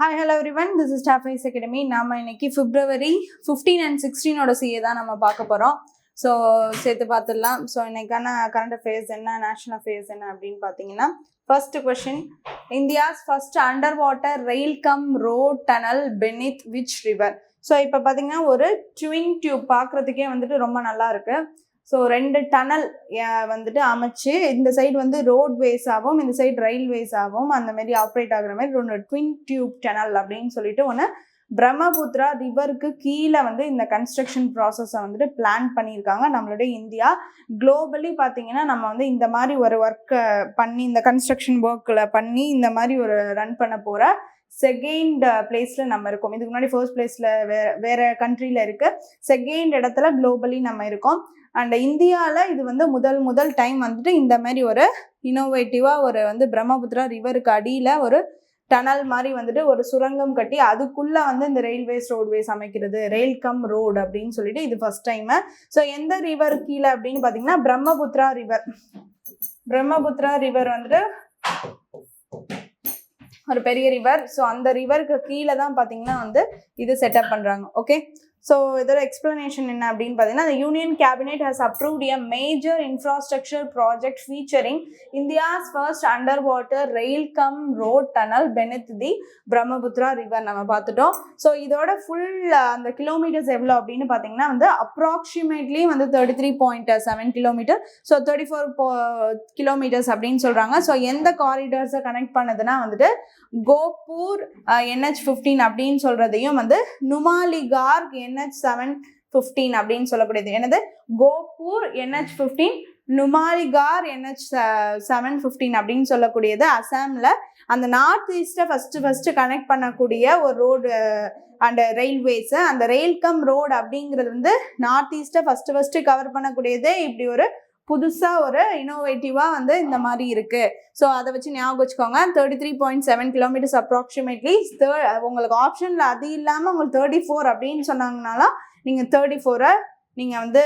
Hi, hello everyone. This is Staffbase Academy. நாம இன்னைக்கு February 15 and 16 ஓட CA தான் நம்ம பார்க்க போறோம். ஸோ சேர்த்து பார்த்துடலாம். ஸோ இன்னைக்கான கரண்ட் அஃபேர்ஸ் என்ன, நேஷனல் அஃபேர்ஸ் என்ன அப்படின்னு பார்த்தீங்கன்னா, first question, India's first under water rail come road tunnel beneath which river. So இப்போ பார்த்தீங்கன்னா ஒரு ட்வின் டியூப் பார்க்குறதுக்கே வந்துட்டு ரொம்ப நல்லா இருக்கு. ஸோ 2 டனல் வந்துட்டு அமைச்சு இந்த சைடு வந்து ரோட்வேஸ் ஆகும், இந்த சைடு ரயில்வேஸ் ஆகும், அந்த மாதிரி ஆப்ரேட் ஆகுற மாதிரி 2 ட்வின் டியூப் டனல் அப்படின்னு சொல்லிட்டு ஒன்று பிரம்மபுத்திரா ரிவருக்கு கீழே வந்து இந்த கன்ஸ்ட்ரக்ஷன் ப்ராசஸை வந்துட்டு பிளான் பண்ணியிருக்காங்க நம்மளுடைய இந்தியா. குளோபலி பார்த்தீங்கன்னா நம்ம வந்து இந்த மாதிரி ஒரு ஒர்க்கை பண்ணி, இந்த கன்ஸ்ட்ரக்ஷன் ஒர்க்கில் பண்ணி இந்த மாதிரி ஒரு ரன் பண்ண போகிற செகண்ட் பிளேஸில் நம்ம இருக்கோம். இதுக்கு முன்னாடி ஃபர்ஸ்ட் பிளேஸில் வேற கண்ட்ரியில் இருக்கு, செகண்ட் இடத்துல குளோபலி நம்ம இருக்கோம். அண்ட் இந்தியாவில் இது வந்து முதல் டைம் வந்துட்டு இந்த மாதிரி ஒரு இனோவேட்டிவாக ஒரு வந்து பிரம்மபுத்திரா ரிவருக்கு அடியில் ஒரு டனல் மாதிரி வந்துட்டு ஒரு சுரங்கம் கட்டி அதுக்குள்ளே வந்து இந்த ரயில்வேஸ் ரோட்வேஸ் அமைக்கிறது, ரெயில் கம் ரோடு அப்படின்னு சொல்லிட்டு இது ஃபர்ஸ்ட் டைமு. ஸோ எந்த ரிவர் கீழே அப்படின்னு பார்த்தீங்கன்னா பிரம்மபுத்திரா ரிவர். பிரம்மபுத்திரா ரிவர் வந்துட்டு ஒரு பெரிய ரிவர். ஸோ அந்த ரிவருக்கு கீழே தான் பார்த்தீங்கன்னா வந்து இது செட்டப் பண்ணுறாங்க. ஓகே, ஸோ இதோட எக்ஸ்பிளனேஷன் என்ன அப்படின்னு பார்த்தீங்கன்னா, the Union Cabinet has approved a major infrastructure project featuring India's first underwater rail cum road tunnel beneath the Brahmaputra river. நம்ம பார்த்துட்டோம். ஸோ இதோட ஃபுல் அந்த கிலோமீட்டர்ஸ் எவ்வளோ அப்படின்னு பார்த்தீங்கன்னா வந்து அப்ராக்சிமேட்லி வந்து 33.7 கிலோமீட்டர். ஸோ 34 கிலோமீட்டர்ஸ் அப்படின்னு சொல்கிறாங்க. ஸோ எந்த காரிடார்ஸை கனெக்ட் பண்ணுதுன்னா வந்துட்டு கோபூர் NH15 அப்படின்னு சொல்கிறதையும் வந்து நுமாலிகார்க் NH715 அப்படின்னு சொல்லக்கூடியது. என்னது? கோபூர் NH15, நுமாலிகார் NH715 அப்படின்னு சொல்லக்கூடியது அசாமில் அந்த நார்த் ஈஸ்ட்டை ஃபர்ஸ்ட் கனெக்ட் பண்ணக்கூடிய ஒரு ரோடு அண்ட் ரயில்வேஸு. அந்த ரெயில் கம் ரோடு அப்படிங்கிறது வந்து நார்த் ஈஸ்ட்டை ஃபர்ஸ்ட் கவர் பண்ணக்கூடியதே இப்படி ஒரு புதுசாக ஒரு இனோவேட்டிவாக வந்து இந்த மாதிரி இருக்குது. ஸோ அதை வச்சு ஞாபகம் வச்சுக்கோங்க. 33.7 கிலோமீட்டர்ஸ் அப்ராக்சிமேட்லி. உங்களுக்கு ஆப்ஷனில் அது இல்லாமல் உங்களுக்கு 34 அப்படின்னு சொன்னாங்கனாலும் நீங்கள் 34 நீங்கள் வந்து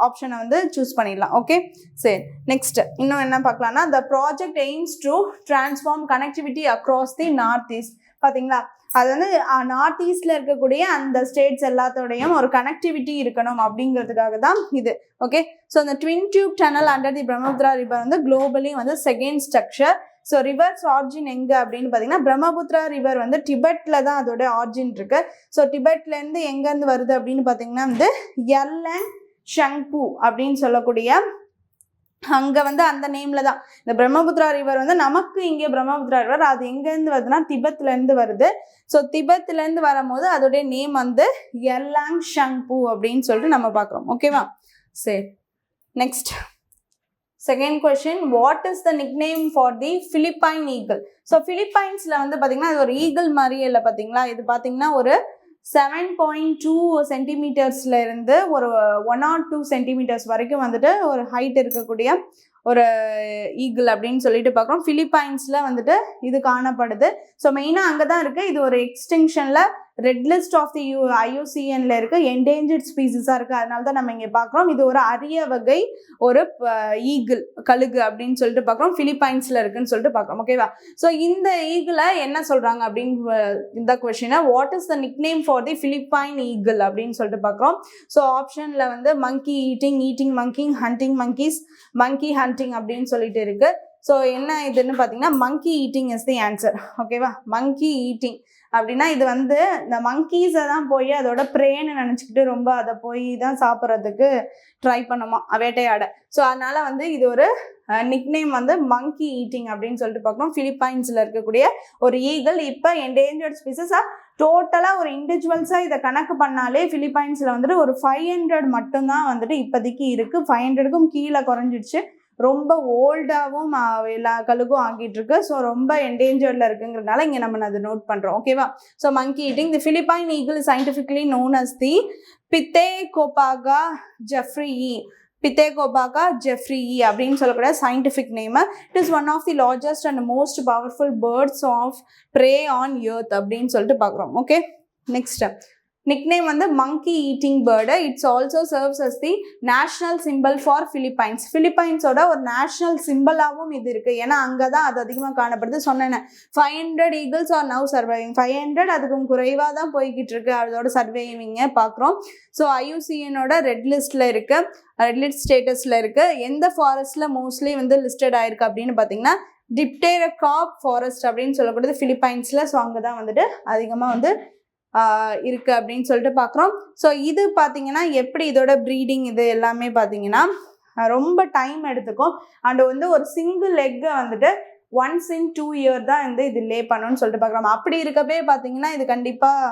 ஆப்ஷனை வந்து சூஸ் பண்ணிடலாம். ஓகே, சரி. நெக்ஸ்ட் இன்னும் என்ன பார்க்கலாம்னா, the project aims to transform connectivity across the north east. பார்த்தீங்களா, அது வந்து நார்த் ஈஸ்டில் இருக்கக்கூடிய அந்த ஸ்டேட்ஸ் எல்லாத்தோடையும் ஒரு கனெக்டிவிட்டி இருக்கணும் அப்படிங்கிறதுக்காக தான் இது. ஓகே, ஸோ இந்த twin tube tunnel under the Brahmaputra river வந்து குளோபலி வந்து second structure. So reverse origin எங்கே அப்படின்னு பார்த்தீங்கன்னா, பிரம்மபுத்திரா ரிவர் வந்து டிபெட்டில் தான் அதோட ஆர்ஜின் இருக்கு. ஸோ டிபெட்லேருந்து எங்கேருந்து வருது அப்படின்னு பார்த்தீங்கன்னா வந்து யல்லன் ஷங்பு அப்படின்னு சொல்லக்கூடிய அங்கே வந்து அந்த நேமில் தான் இந்த பிரம்மபுத்திரா ரிவர் வந்து நமக்கு இங்கே பிரம்மபுத்திரா ரிவர் அது எங்கேருந்து வருதுன்னா திபெத்லேருந்து வருது. ஸோ திபெத்லேருந்து வரும்போது அதோடைய நேம் வந்து யல்லாங் ஷங்பு அப்படின்னு சொல்லிட்டு நம்ம பார்க்குறோம். ஓகேவா, சரி. Next second question, what is the nick name for the Philippine eagle. So பிலிப்பைன்ஸில் வந்து பார்த்தீங்கன்னா அது ஒரு ஈகிள் மாதிரியே இல்லை. பார்த்தீங்களா, இது பார்த்தீங்கன்னா ஒரு 7.2 சென்டிமீட்டர்ஸ்ல இருந்து ஒரு 1 or 2 சென்டிமீட்டர்ஸ் வரைக்கும் வந்துட்டு ஒரு ஹைட் இருக்கக்கூடிய ஒரு ஈகிள் அப்படின்னு சொல்லிட்டு பார்க்குறோம். பிலிப்பைன்ஸில் வந்துட்டு இது காணப்படுது. ஸோ மெயினாக அங்கே தான் இருக்குது. இது ஒரு எக்ஸ்டிங்ஷனில் ரெட் லிஸ்ட் ஆஃப் தி IUCNல இருக்குது, என்டேஞ்சர்ட் ஸ்பீசிஸாக இருக்குது. அதனால தான் நம்ம இங்கே பார்க்குறோம். இது ஒரு அரிய வகை ஒரு ஈகிள், கழுகு அப்படின்னு சொல்லிட்டு பார்க்குறோம். பிலிப்பைன்ஸில் இருக்குன்னு சொல்லிட்டு பார்க்குறோம். ஓகேவா, ஸோ இந்த ஈகிளை என்ன சொல்கிறாங்க அப்படின்னு இந்த கொஸ்டினை, what is the nick name for the Philippine eagle அப்படின்னு சொல்லிட்டு பார்க்குறோம். ஸோ ஆப்ஷனில் வந்து monkey eating monkey, hunting monkeys, monkey hunting அப்படின்னு சொல்லிட்டு இருக்கு. ஸோ என்ன இதுன்னு பார்த்தீங்கன்னா monkey eating is the answer. ஓகேவா, மங்கி ஈட்டிங் அப்படின்னா இது வந்து இந்த மங்கீஸை தான் போய் அதோட ப்ரேன்னு நினச்சிக்கிட்டு ரொம்ப அதை போய் தான் சாப்பிட்றதுக்கு ட்ரை பண்ணுமா, வேட்டையாட. ஸோ அதனால வந்து இது ஒரு நிக்நேம் வந்து மங்கி ஈட்டிங் அப்படின்னு சொல்லிட்டு பார்க்குறோம். பிலிப்பைன்ஸில் இருக்கக்கூடிய ஒரு ஈகிள் இப்போ என்டேஞ்சர்ட் ஸ்பீசஸாக டோட்டலாக ஒரு இண்டிவிஜுவல்ஸாக இதை கணக்கு பண்ணாலே பிலிப்பைன்ஸில் வந்துட்டு ஒரு 500 மட்டும்தான் வந்துட்டு இப்போதைக்கு இருக்குது. 500க்கும் கீழே குறைஞ்சிடுச்சு. ரொம்ப ஓல்டாகவும் எல்லா கழுகும் ஆகிட்டு இருக்கு. ஸோ ரொம்ப என்டேஞ்சர்டில் இருக்குங்கிறதுனால இங்கே நம்ம அதை நோட் பண்ணுறோம். ஓகேவா, so monkey eating. The Philippine eagle scientifically known as the Pithecophaga jefferyi. Pithecophaga jefferyi அப்படின்னு சொல்லக்கூடிய scientific name. It is one of the largest and most powerful birds of prey on earth அப்படின்னு சொல்லிட்டு பார்க்குறோம். Okay, next nickname வந்து monkey eating bird. It also serves as the national symbol for Philippines. Philippines ஓட ஒரு national symbol-ஆவும் இது இருக்கு. ஏன்னா அங்கதான் அது அதிகமாக காணப்படுது. சொன்னேன் 500 eagles are now surviving. 500 அதுக்கும் குறைவாக தான் போய்கிட்டு இருக்கு அதோட சர்வேவிங்க பார்க்குறோம். ஸோ IUCN-ஓட ரெட் லிஸ்ட்ல இருக்கு, ரெட் லிஸ்ட் ஸ்டேட்டஸ்ல இருக்கு. எந்த ஃபாரஸ்ட்ல மோஸ்ட்லி வந்து லிஸ்டட் ஆயிருக்கு அப்படின்னு பார்த்தீங்கன்னா டிப்டெரோகார்ப் ஃபாரஸ்ட் அப்படின்னு சொல்லக்கூடியது பிலிப்பைன்ஸ்ல. ஸோ அங்கே தான் வந்துட்டு அதிகமாக வந்து இருக்கு அப்படின்னு சொல்லிட்டு பார்க்குறோம். ஸோ இது பார்த்தீங்கன்னா எப்படி இதோட ப்ரீடிங் இது எல்லாமே பார்த்தீங்கன்னா ரொம்ப டைம் எடுத்துக்கும். அண்ட் வந்து ஒரு சிங்கிள் எக்கை வந்துட்டு once in 2 years தான் வந்து இது லே பண்ணணும்னு சொல்லிட்டு பார்க்குறோம். அப்படி இருக்கப்பே பார்த்தீங்கன்னா இது கண்டிப்பாக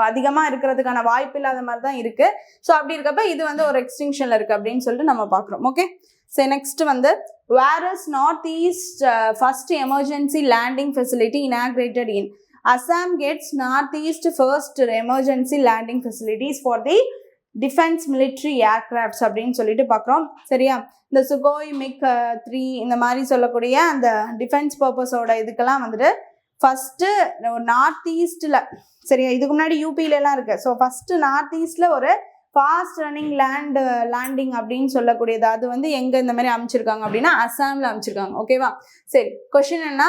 அதிகமாக இருக்கிறதுக்கான வாய்ப்பு இல்லாத மாதிரி தான் இருக்கு. ஸோ அப்படி இருக்கப்ப இது வந்து ஒரு எக்ஸ்டிங்ஷன்ல இருக்கு அப்படின்னு சொல்லிட்டு நம்ம பார்க்குறோம். ஓகே, ஸோ நெக்ஸ்ட் வந்து where is North East first emergency landing facility inaugurated in? Assam gets Northeast first emergency landing facilities for the defense military aircrafts அப்படின்னு சொல்லிட்டு பார்க்குறோம். சரியா, இந்த சுகோய் மிக் 3 இந்த மாதிரி சொல்லக்கூடிய அந்த டிஃபென்ஸ் பர்பஸோட இதுக்கெல்லாம் வந்துட்டு ஃபஸ்ட்டு நார்த் ஈஸ்டில், சரியா, இதுக்கு முன்னாடி யூபியிலலாம் இருக்கு. ஸோ ஃபஸ்ட்டு நார்த் ஈஸ்டில் ஒரு ஃபாஸ்ட் ரன்னிங் லேண்டிங் அப்படின்னு சொல்லக்கூடியது அது வந்து எங்கே இந்த மாதிரி அமைச்சிருக்காங்க அப்படின்னா அசாமில் அமைச்சிருக்காங்க. ஓகேவா, சரி, கொஷின் என்ன,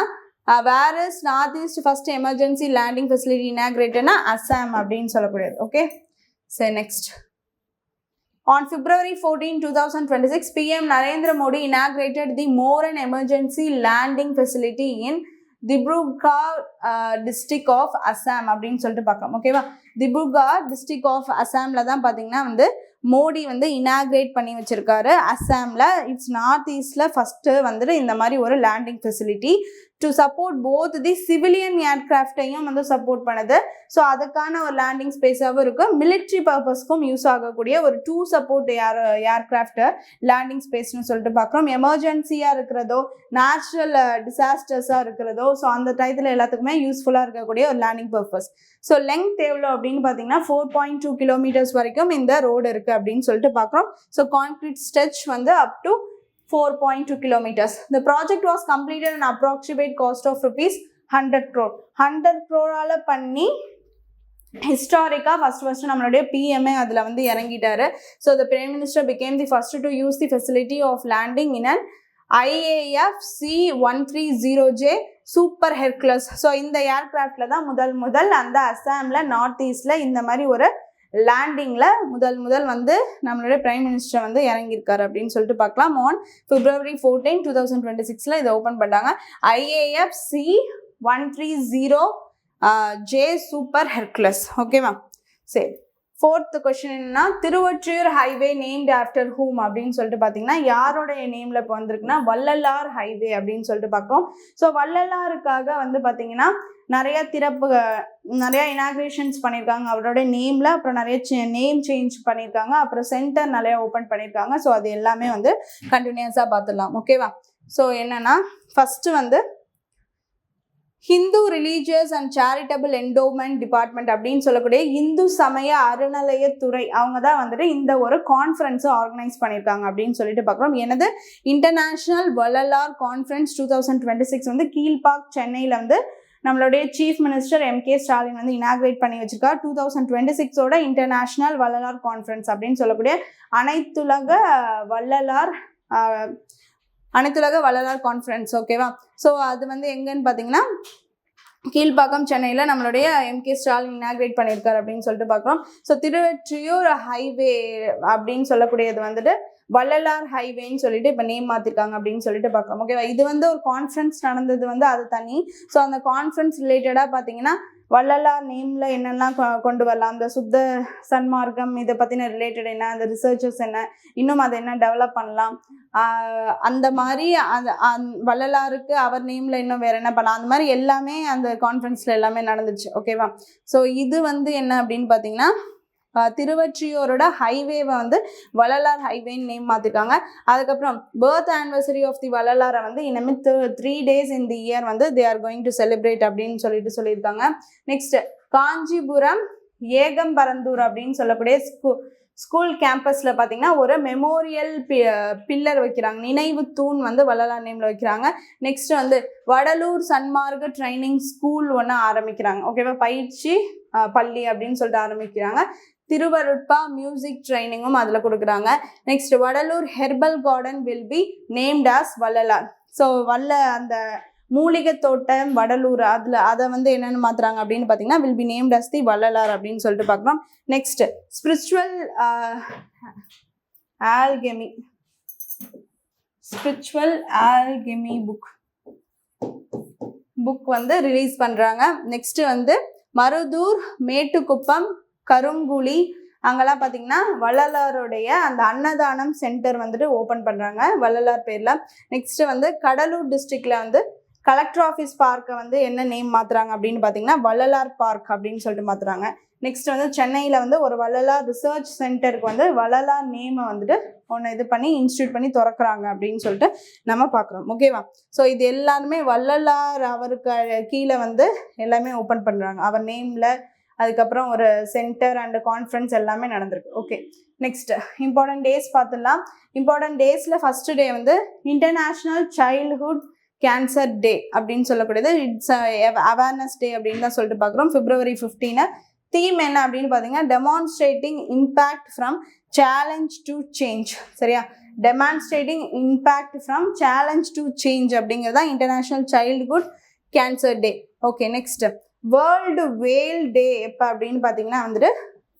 where is Northeast first emergency landing facility inaugurated? Assam அப்படின்னு சொல்லக்கூடியது. ஓகே, சரி, next. On February 14, 2026, PM Narendra Modi inaugurated the Moran Emergency Landing Facility in Dibrugarh district of Assam அப்படின்னு சொல்லிட்டு பார்க்கலாம். ஓகேவா, திப்ருகர் டிஸ்ட்ரிக்ட் ஆஃப் அசாமில் தான் பார்த்தீங்கன்னா வந்து மோடி வந்து இனாக்ரேட் பண்ணி வச்சிருக்காரு அசாமில். இட்ஸ் நார்த் ஈஸ்டில் ஃபஸ்ட்டு வந்துட்டு இந்த மாதிரி ஒரு landing facility to support both the civilian ஏர்கிராஃப்டையும் வந்து சப்போர்ட் பண்ணுது. ஸோ அதுக்கான ஒரு லேண்டிங் ஸ்பேஸாகவும் இருக்கும், மிலிட்ரி பர்பஸ்க்கும் யூஸ் ஆகக்கூடிய ஒரு 2 சப்போர்ட் ஏர்கிராஃப்ட் லேண்டிங் ஸ்பேஸ்னு சொல்லிட்டு பார்க்குறோம். எமர்ஜென்சியாக இருக்கிறதோ நேச்சுரல் டிசாஸ்டர்ஸாக இருக்கிறதோ ஸோ அந்த டயத்தில் எல்லாத்துக்குமே யூஸ்ஃபுல்லாக இருக்கக்கூடிய ஒரு லேண்டிங் பர்பஸ். ஸோ லெங்த் எவ்வளோ அப்படின்னு பார்த்தீங்கன்னா 4.2 கிலோமீட்டர்ஸ் வரைக்கும் இந்த ரோடு இருக்குது அப்படின்னு சொல்லிட்டு பார்க்குறோம். ஸோ கான்கிரீட் ஸ்ட்ரெச் வந்து up to 4.2 kilometers. The project was completed an approximate cost of rupees 100 crore. 100 crore பண்ணி ஹிஸ்டாரிக்காக ஃபர்ஸ்ட் நம்மளுடைய பிஎம்ஏ அதில் வந்து இறங்கிட்டாரு. So the prime minister became the first to use the facility of landing in an IAF C-130J super Hercules. So இந்த ஏர்கிராஃப்டில் தான் முதல் அந்த அசாமில் நார்த் ஈஸ்டில் இந்த மாதிரி ஒரு லேண்டிங்கில் முதல் வந்து நம்மளுடைய பிரைம் மினிஸ்டர் வந்து இறங்கியிருக்காரு அப்படின்னு சொல்லிட்டு பார்க்கலாம். ஆன் February 14, 2026 இதை ஓப்பன் பண்ணாங்க. IAF C-130J super Hercules. ஓகேவா, சரி, 4th கொஸ்டின் என்னன்னா திருவொற்றியூர் ஹைவே நேம்ட் ஆஃப்டர் ஹூம் அப்படின்னு சொல்லிட்டு பார்த்தீங்கன்னா யாரோடைய நேமில் இப்போ வந்திருக்குன்னா வள்ளலார் ஹைவே அப்படின்னு சொல்லிட்டு பார்க்குறோம். ஸோ வள்ளலாருக்காக வந்து பார்த்தீங்கன்னா நிறைய இனாக்ரேஷன்ஸ் பண்ணியிருக்காங்க அவரோட நேமில். அப்புறம் நிறைய நேம் சேஞ்ச் பண்ணியிருக்காங்க. அப்புறம் சென்டர் நிறைய ஓப்பன் பண்ணியிருக்காங்க. ஸோ அது எல்லாமே வந்து கண்டினியூஸாக பார்த்துடலாம். ஓகேவா, ஸோ என்னன்னா ஃபஸ்ட்டு வந்து Hindu religious and charitable endowment department அப்படின்னு சொல்லக்கூடிய இந்து சமய அறநிலையத்துறை அவங்க தான் வந்துட்டு இந்த ஒரு கான்ஃபரன்ஸை ஆர்கனைஸ் பண்ணியிருக்காங்க அப்படின்னு சொல்லிட்டு பார்க்குறோம். எனது இன்டர்நேஷ்னல் வள்ளலார் கான்ஃபரன்ஸ் 2026 வந்து கீழ்பாக் சென்னையில் வந்து நம்மளுடைய சீஃப் மினிஸ்டர் MK ஸ்டாலின் வந்து இனாக்ரேட் பண்ணி வச்சிருக்கார். 2026ஓட இன்டர்நேஷ்னல் வள்ளலார் கான்ஃபரன்ஸ் அப்படின்னு சொல்லக்கூடிய அனைத்துலக வள்ளலார் கான்ஃபரன்ஸ். ஓகேவா, ஸோ அது வந்து எங்கன்னு பார்த்தீங்கன்னா கீழ்பாக்கம் சென்னையில் நம்மளுடைய MK ஸ்டாலின் இனாக்ரேட் பண்ணியிருக்காரு அப்படின்னு சொல்லிட்டு பார்க்குறோம். ஸோ திருவொற்றியூர் ஹைவே அப்படின்னு சொல்லக்கூடியது வந்துட்டு வள்ளலார் ஹைவேன்னு சொல்லிட்டு இப்போ நேம் மாற்றிருக்காங்க அப்படின்னு சொல்லிட்டு பார்க்குறோம். ஓகேவா, இது வந்து ஒரு கான்ஃபரன்ஸ் நடந்தது வந்து அது தனி. ஸோ அந்த கான்ஃபரன்ஸ் ரிலேட்டடாக பார்த்தீங்கன்னா வள்ளலார் நேமில் என்னெல்லாம் கொண்டு வரலாம், அந்த சுத்த சன்மார்க்கம் இதை பற்றின ரிலேட்டட் என்ன, அந்த ரிசர்ச்சஸ் என்ன, இன்னும் அதை என்ன டெவலப் பண்ணலாம், அந்த மாதிரி அந்த வள்ளலாருக்கு அவர் நேமில் இன்னும் வேறு என்ன பண்ணலாம், அந்த மாதிரி எல்லாமே அந்த கான்ஃபரன்ஸில் எல்லாமே நடந்துச்சு. ஓகேவா, ஸோ இது வந்து என்ன அப்படின்னு பார்த்தீங்கன்னா திருவொற்றியூரோட ஹைவேவை வந்து வள்ளலார் ஹைவேன்னு நேம் மாற்றிருக்காங்க. அதுக்கப்புறம் பர்த் ஆனிவர்சரி ஆஃப் தி வள்ளலாரை வந்து இனிமேல் 3 days in the year வந்து they are going to celebrate அப்படின்னு சொல்லியிருக்காங்க. நெக்ஸ்ட் காஞ்சிபுரம் ஏகம்பரந்தூர் அப்படின்னு சொல்லக்கூடிய ஸ்கூல் கேம்பஸில் பார்த்தீங்கன்னா ஒரு மெமோரியல் பில்லர் வைக்கிறாங்க, நினைவு தூண் வந்து வள்ளலார் நேமில் வைக்கிறாங்க. நெக்ஸ்ட் வந்து வடலூர் சன்மார்க்க ட்ரைனிங் ஸ்கூல் ஒன்று ஆரம்பிக்கிறாங்க. ஓகேவா, பயிற்சி பள்ளி அப்படின்னு சொல்லிட்டு ஆரம்பிக்கிறாங்க. திருவருட்பா மியூசிக் ட்ரைனிங்கும் அதில் கொடுக்குறாங்க. Next Vadalur herbal garden will be named as Vallalar. So அந்த மூலிகை தோட்டம் வடலூர் அதை வந்து என்னென்னு மாற்றுறாங்க அப்படின்னு பார்த்தீங்கன்னா will be named as the Vallalar அப்படின்னு சொல்லிட்டு பார்க்குறோம். நெக்ஸ்ட் ஸ்பிரிச்சுவல் ஆல்கெமி புக் வந்து ரிலீஸ் பண்ணுறாங்க. நெக்ஸ்ட் வந்து மருதூர், மேட்டுக்குப்பம், கருங்குழி அங்கெல்லாம் பார்த்தீங்கன்னா வள்ளலாருடைய அந்த அன்னதானம் சென்டர் வந்துட்டு ஓப்பன் பண்ணுறாங்க வள்ளலார் பேரில். நெக்ஸ்ட் வந்து கடலூர் டிஸ்ட்ரிக்டில் வந்து கலெக்டர் ஆஃபீஸ் பார்க்கை வந்து என்ன நேம் மாற்றுறாங்க அப்படின்னு பார்த்தீங்கன்னா வள்ளலார் பார்க் அப்படின்னு சொல்லிட்டு மாற்றுறாங்க. நெக்ஸ்ட் வந்து சென்னையில் வந்து ஒரு வள்ளலார் ரிசர்ச் சென்டருக்கு வந்து வள்ளலார் நேமை வந்துட்டு ஒன்று இது பண்ணி இன்ஸ்டியூட் பண்ணி திறக்கிறாங்க அப்படின்னு சொல்லிட்டு நம்ம பார்க்குறோம். ஓகேவா, ஸோ இது எல்லாருமே வள்ளலார் அவருக்கு கீழே வந்து எல்லாமே ஓப்பன் பண்ணுறாங்க அவர் நேமில். அதுக்கப்புறம் ஒரு சென்டர் அண்ட் கான்ஃபரன்ஸ் எல்லாமே நடந்திருக்கு. ஓகே, நெக்ஸ்ட் இம்பார்ட்டன்ட் டேஸ் பார்த்துடலாம். இம்பார்ட்டன்ட் டேஸில் ஃபர்ஸ்ட் டே வந்து இன்டர்நேஷ்னல் சைல்ட்ஹுட் கேன்சர் டே அப்படின்னு சொல்லக்கூடியது. இட்ஸ் அவேர்னஸ் டே அப்படின்னு தான் சொல்லிட்டு பார்க்குறோம். February 15. தீம் என்ன அப்படின்னு பார்த்தீங்கன்னா demonstrating impact from challenge to change. சரியா, demonstrating impact from challenge to change அப்படிங்கிறது தான் international childhood cancer day. Okay, next world whale day எப்போ அப்படின்னு பார்த்தீங்கன்னா வந்துட்டு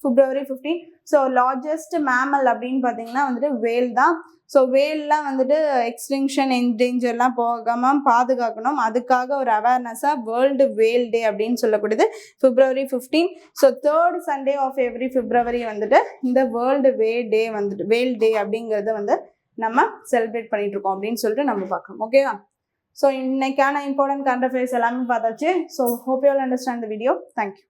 February 15. ஸோ லார்ஜஸ்ட் மேமல் அப்படின்னு பார்த்தீங்கன்னா வந்துட்டு வேல் தான். ஸோ வேல்லாம் வந்துட்டு எக்ஸ்டிங்ஷன் என்டேஞ்சர்லாம் போகாமல் பாதுகாக்கணும், அதுக்காக ஒரு அவேர்னஸாக வேர்ல்டு வேல் டே அப்படின்னு சொல்லக்கூடியது February 15. So 3rd Sunday of every February வந்துட்டு இந்த வேர்ல்டு வேல் டே அப்படிங்கிறத வந்து நம்ம செலிப்ரேட் பண்ணிட்டு இருக்கோம் அப்படின்னு சொல்லிட்டு நம்ம பார்க்கணும். ஓகேவா, ஸோ இன்னைக்கான இம்பார்ட்டன்ட் கரண்ட் அஃபேர்ஸ் எல்லாமே பார்த்தாச்சு. So hope you all understand the video. Thank you.